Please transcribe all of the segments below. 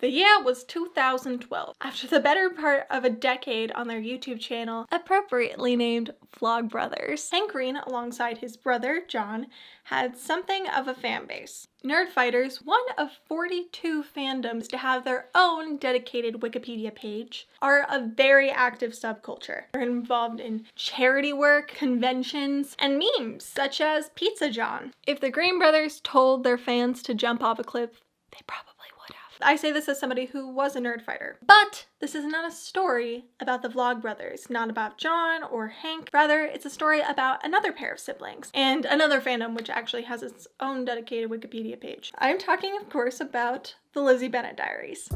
The year was 2012, after the better part of a decade on their YouTube channel, appropriately named Vlogbrothers. Hank Green, alongside his brother, John, had something of a fan base. Nerdfighters, one of 42 fandoms to have their own dedicated Wikipedia page, are a very active subculture. They're involved in charity work, conventions, and memes, such as Pizza John. If the Green brothers told their fans to jump off a cliff, they probably would have. I say this as somebody who was a nerdfighter. But this is not a story about the Vlogbrothers, not about John or Hank. Rather, it's a story about another pair of siblings and another fandom which actually has its own dedicated Wikipedia page. I'm talking, of course, about the Lizzie Bennet Diaries.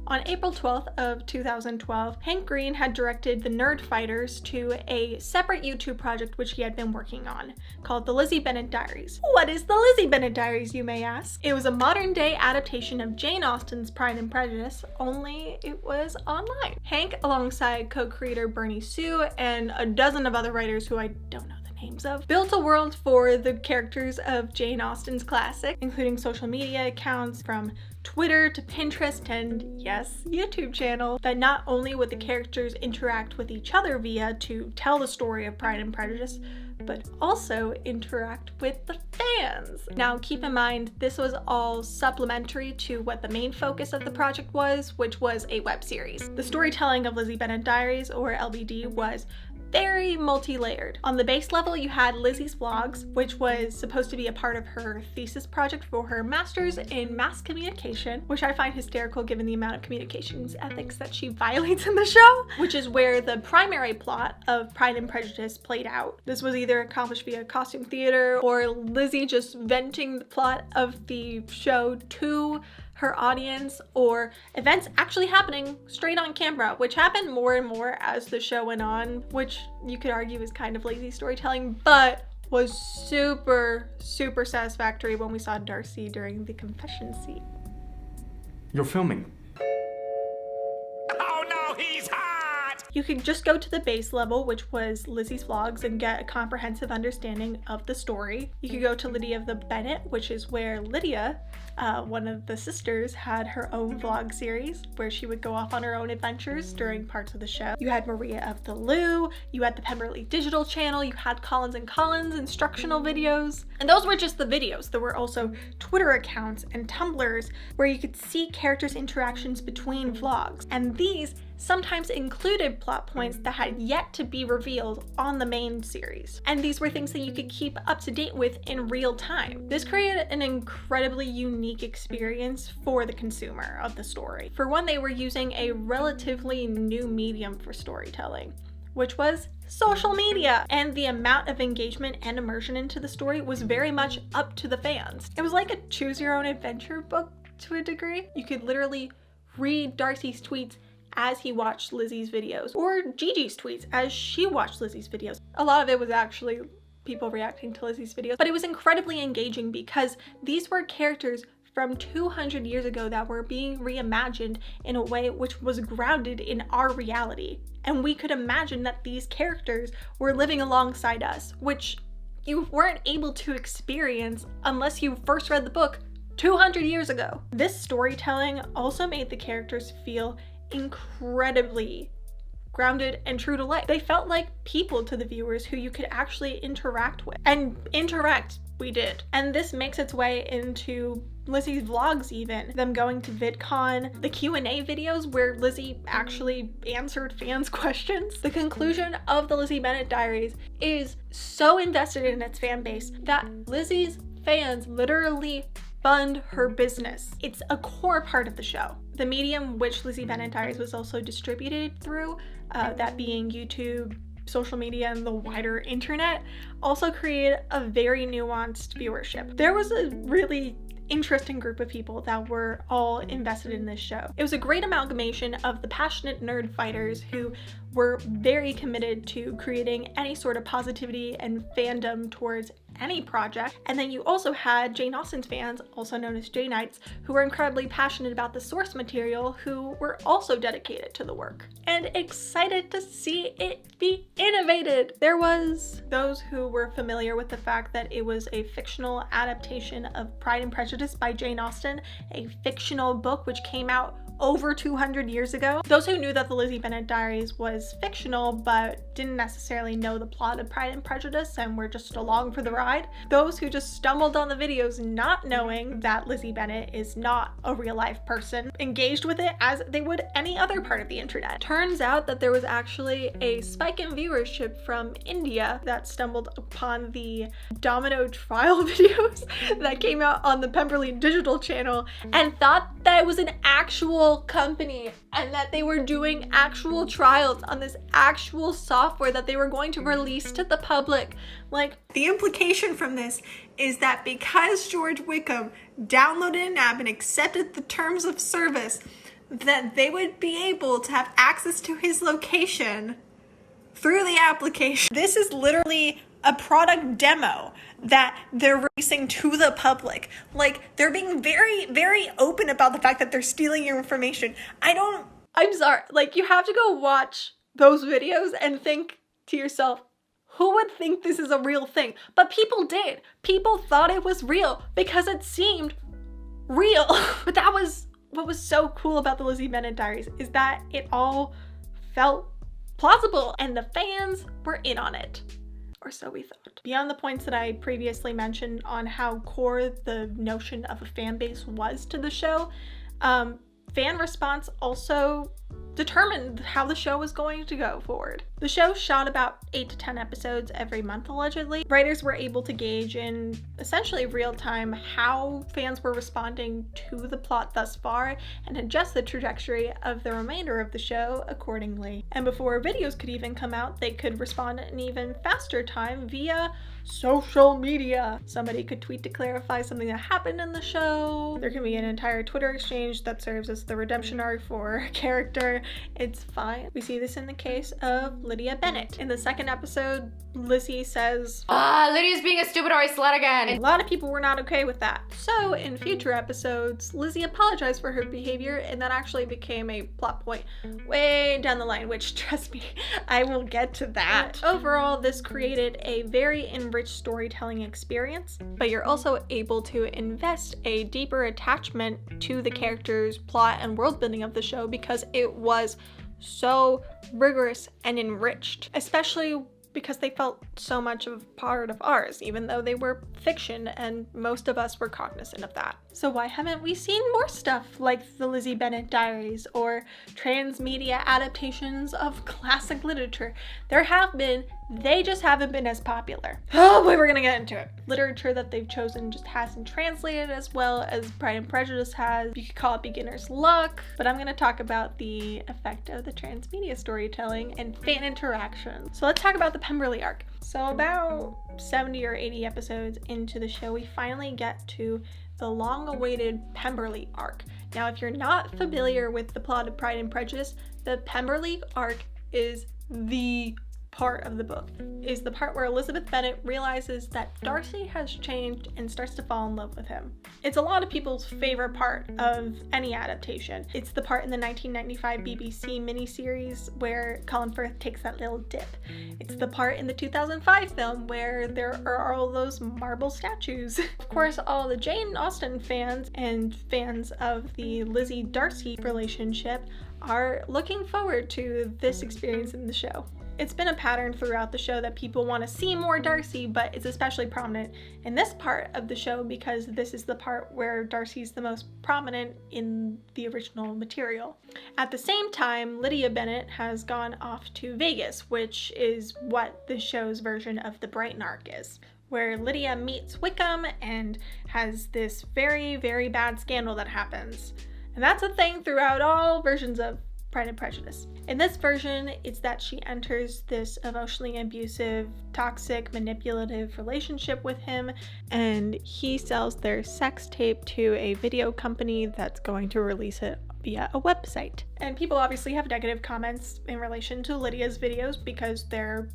On April 12th of 2012, Hank Green had directed the Nerdfighters to a separate YouTube project which he had been working on, called the Lizzie Bennet Diaries. What is the Lizzie Bennet Diaries, you may ask? It was a modern-day adaptation of Jane Austen's Pride and Prejudice, only it was online. Hank, alongside co-creator Bernie Sue and a dozen of other writers who I don't know the names of, built a world for the characters of Jane Austen's classic, including social media accounts from Twitter to Pinterest and, yes, YouTube channel, that not only would the characters interact with each other via to tell the story of Pride and Prejudice, but also interact with the fans. Now, keep in mind, this was all supplementary to what the main focus of the project was, which was a web series. The storytelling of Lizzie Bennet Diaries, or LBD, was very multi-layered. On the base level, you had Lizzie's vlogs, which was supposed to be a part of her thesis project for her master's in mass communication, which I find hysterical given the amount of communications ethics that she violates in the show, which is where the primary plot of Pride and Prejudice played out. This was either accomplished via costume theater or Lizzie just venting the plot of the show to her audience, or events actually happening straight on camera, which happened more and more as the show went on, which you could argue is kind of lazy storytelling, but was super satisfactory when we saw Darcy during the confession scene. You're filming. Oh no, he's hot! You could just go to the base level, which was Lizzie's vlogs, and get a comprehensive understanding of the story. You could go to Lydia the Bennet, which is where Lydia, one of the sisters, had her own vlog series where she would go off on her own adventures during parts of the show. You had Maria of the Lou, you had the Pemberley Digital Channel, you had Collins and Collins instructional videos. And those were just the videos. There were also Twitter accounts and Tumblrs where you could see characters' interactions between vlogs. And these sometimes included plot points that had yet to be revealed on the main series. And these were things that you could keep up to date with in real time. This created an incredibly unique experience for the consumer of the story. For one, they were using a relatively new medium for storytelling, which was social media, and the amount of engagement and immersion into the story was very much up to the fans. It was like a choose your own adventure book to a degree. You could literally read Darcy's tweets as he watched Lizzie's videos, or Gigi's tweets as she watched Lizzie's videos. A lot of it was actually people reacting to Lizzie's videos, but it was incredibly engaging because these were characters from 200 years ago that were being reimagined in a way which was grounded in our reality. And we could imagine that these characters were living alongside us, which you weren't able to experience unless you first read the book 200 years ago. This storytelling also made the characters feel incredibly grounded and true to life. They felt like people to the viewers who you could actually interact with. And interact we did. And this makes its way into Lizzie's vlogs even. Them going to VidCon, the Q&A videos where Lizzie actually answered fans' questions. The conclusion of the Lizzie Bennet Diaries is so invested in its fan base that Lizzie's fans literally fund her business. It's a core part of the show. The medium which Lizzie Bennet Diaries was also distributed through, that being YouTube, social media, and the wider internet, also created a very nuanced viewership. There was a really interesting group of people that were all invested in this show. It was a great amalgamation of the passionate nerd fighters who were very committed to creating any sort of positivity and fandom towards any project. And then you also had Jane Austen's fans, also known as Janeites, who were incredibly passionate about the source material, who were also dedicated to the work and excited to see it be innovated. There was those who were familiar with the fact that it was a fictional adaptation of Pride and Prejudice by Jane Austen, a fictional book which came out over 200 years ago. Those who knew that the Lizzie Bennet Diaries was fictional but didn't necessarily know the plot of Pride and Prejudice and were just along for the ride. Those who just stumbled on the videos not knowing that Lizzie Bennet is not a real life person, engaged with it as they would any other part of the internet. Turns out that there was actually a spike in viewership from India that stumbled upon the Domino trial videos that came out on the Pemberley Digital channel and thought that it was an actual company and that they were doing actual trials on this actual software that they were going to release to the public. Like, the implication from this is that because George Wickham downloaded an app and accepted the terms of service, that they would be able to have access to his location through the application. This is literally a product demo that they're releasing to the public. Like, they're being very, very open about the fact that they're stealing your information. I'm sorry, like, you have to go watch those videos and think to yourself, who would think this is a real thing? But people did. People thought it was real because it seemed real. But that was what was so cool about the Lizzie Bennet Diaries, is that it all felt plausible and the fans were in on it. Or so we thought. Beyond the points that I previously mentioned on how core the notion of a fan base was to the show, fan response also determined how the show was going to go forward. The show shot about 8 to 10 episodes every month, allegedly. Writers were able to gauge in essentially real time how fans were responding to the plot thus far and adjust the trajectory of the remainder of the show accordingly. And before videos could even come out, they could respond at an even faster time via social media. Somebody could tweet to clarify something that happened in the show. There can be an entire Twitter exchange that serves as the redemption arc for a character. It's fine. We see this in the case of Lydia Bennet. In the second episode, Lizzie says, Lydia's being a stupid or slut again. A lot of people were not okay with that. So in future episodes, Lizzie apologized for her behavior, and that actually became a plot point way down the line, which, trust me, I will get to that. Overall, this created a very enriched storytelling experience, but you're also able to invest a deeper attachment to the characters, plot, and world building of the show because it was so rigorous and enriched, especially because they felt so much of part of ours, even though they were fiction, and most of us were cognizant of that. So why haven't we seen more stuff like the Lizzie Bennet Diaries or transmedia adaptations of classic literature? There have been, they just haven't been as popular. Oh boy, we're gonna get into it. Literature that they've chosen just hasn't translated as well as Pride and Prejudice has. You could call it beginner's luck, but I'm gonna talk about the effect of the transmedia storytelling and fan interaction. So let's talk about the Pemberley arc. So about 70 or 80 episodes into the show, we finally get to the long-awaited Pemberley arc. Now, if you're not familiar with the plot of Pride and Prejudice, the Pemberley arc is the part of the book, is the part where Elizabeth Bennet realizes that Darcy has changed and starts to fall in love with him. It's a lot of people's favorite part of any adaptation. It's the part in the 1995 BBC miniseries where Colin Firth takes that little dip. It's the part in the 2005 film where there are all those marble statues. Of course, all the Jane Austen fans and fans of the Lizzie-Darcy relationship are looking forward to this experience in the show. It's been a pattern throughout the show that people want to see more Darcy, but it's especially prominent in this part of the show because this is the part where Darcy's the most prominent in the original material. At the same time, Lydia Bennet has gone off to Vegas, which is what the show's version of the Brighton arc is, where Lydia meets Wickham and has this very, very bad scandal that happens. And that's a thing throughout all versions of Pride and Prejudice. In this version, it's that she enters this emotionally abusive, toxic, manipulative relationship with him, and he sells their sex tape to a video company that's going to release it via a website. And people obviously have negative comments in relation to Lydia's videos because they're,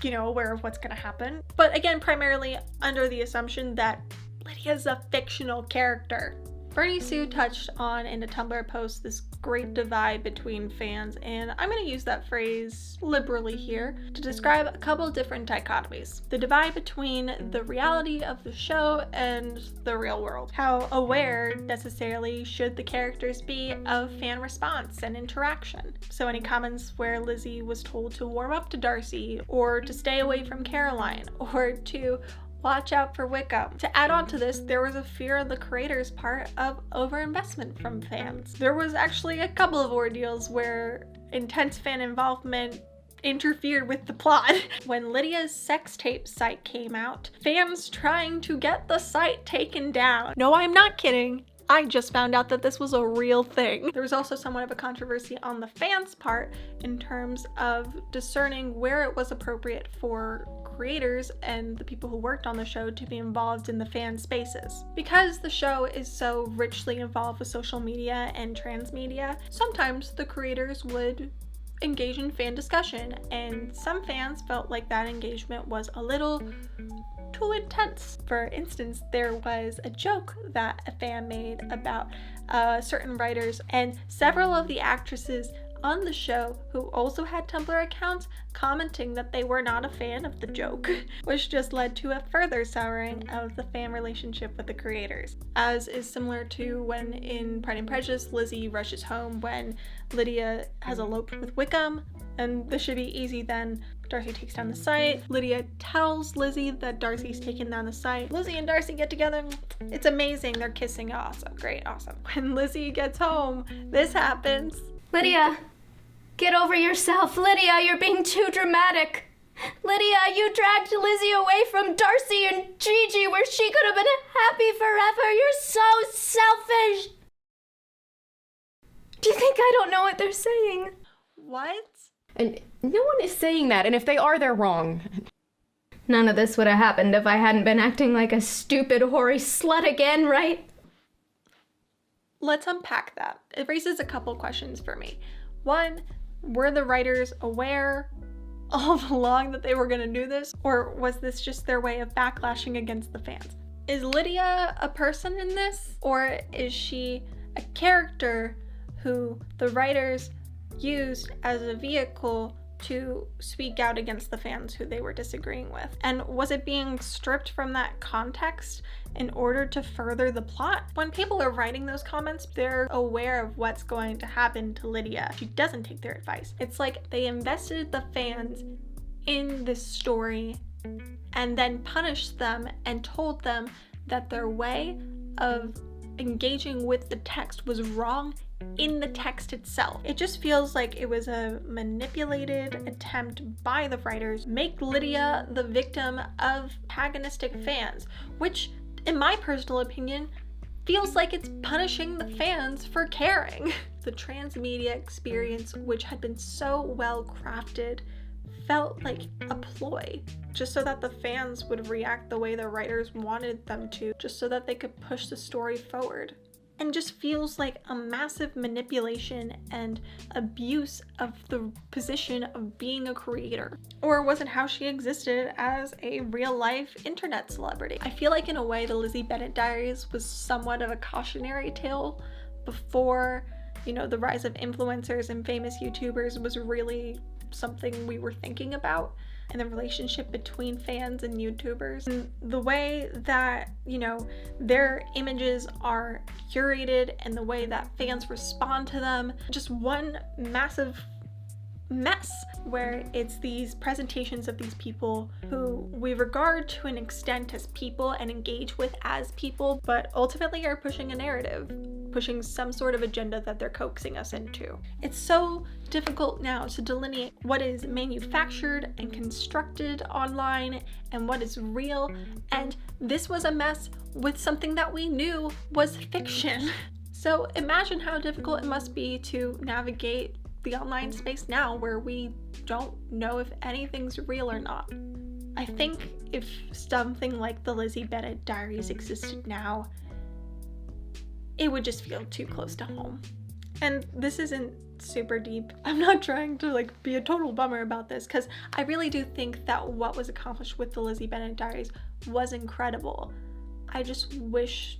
aware of what's going to happen. But again, primarily under the assumption that Lydia's a fictional character. Bernie Sue touched on in a Tumblr post this great divide between fans, and I'm going to use that phrase liberally here to describe a couple different dichotomies. The divide between the reality of the show and the real world. How aware necessarily should the characters be of fan response and interaction? So any comments where Lizzie was told to warm up to Darcy, or to stay away from Caroline, or to watch out for Wickham. To add on to this, there was a fear on the creators' part of overinvestment from fans. There was actually a couple of ordeals where intense fan involvement interfered with the plot. When Lydia's sex tape site came out, fans trying to get the site taken down. No, I'm not kidding. I just found out that this was a real thing. There was also somewhat of a controversy on the fans' part in terms of discerning where it was appropriate for creators and the people who worked on the show to be involved in the fan spaces. Because the show is so richly involved with social media and transmedia, sometimes the creators would engage in fan discussion, and some fans felt like that engagement was a little too intense. For instance, there was a joke that a fan made about certain writers, and several of the actresses on the show who also had Tumblr accounts commenting that they were not a fan of the joke, which just led to a further souring of the fan relationship with the creators. As is similar to when in Pride and Prejudice, Lizzie rushes home when Lydia has eloped with Wickham, and this should be easy then. Darcy takes down the site. Lydia tells Lizzie that Darcy's taken down the site. Lizzie and Darcy get together. It's amazing. They're kissing. Awesome. Great. Awesome. When Lizzie gets home, this happens. Lydia, get over yourself. Lydia, you're being too dramatic. Lydia, you dragged Lizzie away from Darcy and Gigi where she could have been happy forever. You're so selfish. Do you think I don't know what they're saying? What? And no one is saying that, and if they are, they're wrong. None of this would have happened if I hadn't been acting like a stupid, hoary slut again, right? Let's unpack that. It raises a couple questions for me. One, were the writers aware all along that they were going to do this, or was this just their way of backlashing against the fans? Is Lydia a person in this, or is she a character who the writers used as a vehicle to speak out against the fans who they were disagreeing with? And was it being stripped from that context in order to further the plot? When people are writing those comments, they're aware of what's going to happen to Lydia. She doesn't take their advice. It's like they invested the fans in this story and then punished them and told them that their way of engaging with the text was wrong in the text itself. It just feels like it was a manipulated attempt by the writers to make Lydia the victim of antagonistic fans, which, in my personal opinion, feels like it's punishing the fans for caring. The transmedia experience, which had been so well crafted, felt like a ploy, just so that the fans would react the way the writers wanted them to, just so that they could push the story forward. And just feels like a massive manipulation and abuse of the position of being a creator. Or was it how she existed as a real-life internet celebrity? I feel like in a way the Lizzie Bennet Diaries was somewhat of a cautionary tale before, the rise of influencers and famous YouTubers was really something we were thinking about, and the relationship between fans and YouTubers, and the way that, their images are curated and the way that fans respond to them. Just one massive mess where it's these presentations of these people who we regard to an extent as people and engage with as people, but ultimately are pushing a narrative, pushing some sort of agenda that they're coaxing us into. It's so difficult now to delineate what is manufactured and constructed online and what is real, and this was a mess with something that we knew was fiction. So imagine how difficult it must be to navigate the online space now where we don't know if anything's real or not. I think if something like the Lizzie Bennet Diaries existed now, it would just feel too close to home. And this isn't super deep. I'm not trying to be a total bummer about this, because I really do think that what was accomplished with the Lizzie Bennet Diaries was incredible. I just wish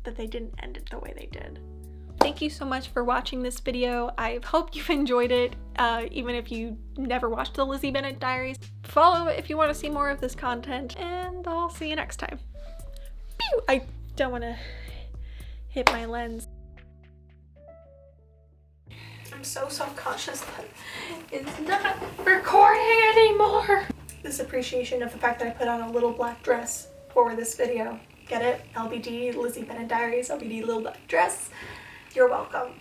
that they didn't end it the way they did. Thank you so much for watching this video. I hope you've enjoyed it, even if you never watched the Lizzie Bennet Diaries. Follow if you want to see more of this content, and I'll see you next time. Pew! I don't want to hit my lens. I'm so self-conscious that it's not recording anymore. This appreciation of the fact that I put on a little black dress for this video. Get it? LBD, Lizzie Bennet Diaries, LBD, little black dress. You're welcome.